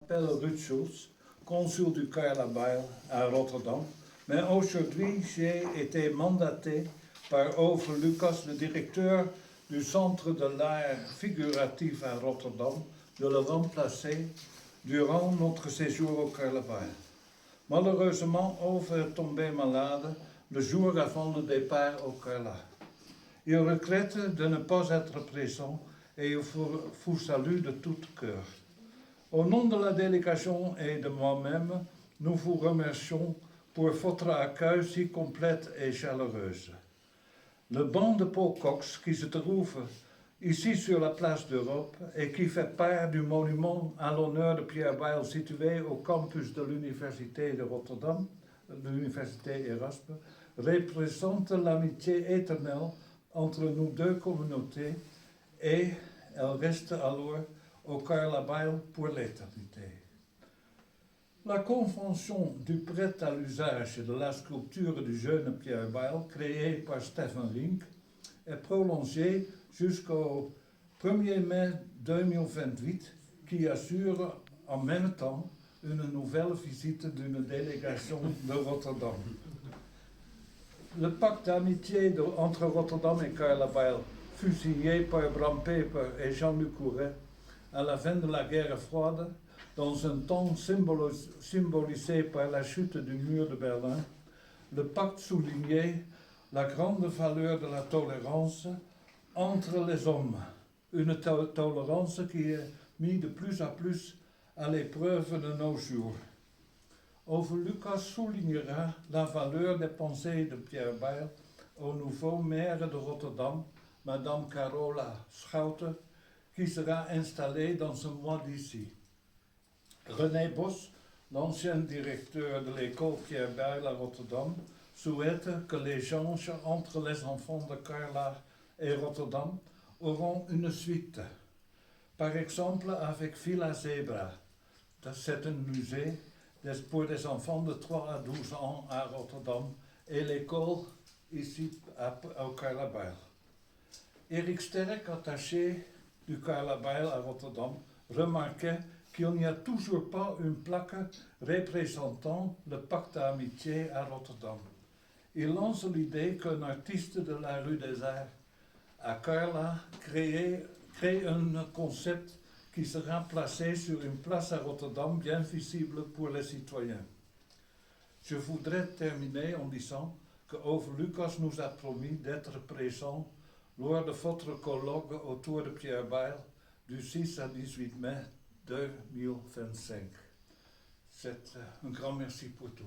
m'appelle Ruud Schulz, consul du Carlyle à Rotterdam, mais aujourd'hui j'ai été mandaté par Ove Lucas, le directeur du Centre de l'art figuratif à Rotterdam, de le remplacer durant notre séjour au Carlyle. Malheureusement, Ove est tombé malade le jour avant le départ au Carlyle. Il regrette de ne pas être présent et il vous salue de tout cœur. Au nom de la délégation et de moi-même, nous vous remercions pour votre accueil si complète et chaleureuse. Le banc de Paul Cox, qui se trouve ici sur la place d'Europe et qui fait part du monument à l'honneur de Pierre Weil situé au campus de l'Université de Rotterdam, l'Université Erasmus, représente l'amitié éternelle entre nos deux communautés et elle reste alors au Carlyle pour l'éternité. La convention du prêt à l'usage de la sculpture du jeune Pierre Weil, créée par Stefan Rink, est prolongée jusqu'au 1er mai 2028, qui assure en même temps une nouvelle visite d'une délégation de Rotterdam. Le pacte d'amitié entre Rotterdam et Carlyle fut signé par Bram Peper et Jean-Luc Couret à la fin de la guerre froide, dans un temps symbolisé par la chute du mur de Berlin. Le pacte soulignait la grande valeur de la tolérance entre les hommes, une tolérance qui est mise de plus en plus à l'épreuve de nos jours. Ove Lucas soulignera la valeur des pensées de Pierre Weil au nouveau maire de Rotterdam, Madame Carola Schouten, qui sera installée dans ce mois d'ici. René Bos, l'ancien directeur de l'école Pierre Weil à Rotterdam, souhaite que l'échange entre les enfants de Carlyle et Rotterdam auront une suite. Par exemple avec Villa Zebra, c'est un musée pour des enfants de 3 à 12 ans à Rotterdam et l'école ici au Carlyle. Eric Sterck, attaché du Carlyle à Rotterdam, remarquait qu'il n'y a toujours pas une plaque représentant le pacte d'amitié à Rotterdam. Il lance l'idée qu'un artiste de la rue des Arts à Carlyle crée un concept qui sera placé sur une place à Rotterdam bien visible pour les citoyens. Je voudrais terminer en disant que Ove Lucas nous a promis d'être présent lors de votre colloque autour de Pierre Weil du 6 à 18 mai 2025. C'est un grand merci pour tout.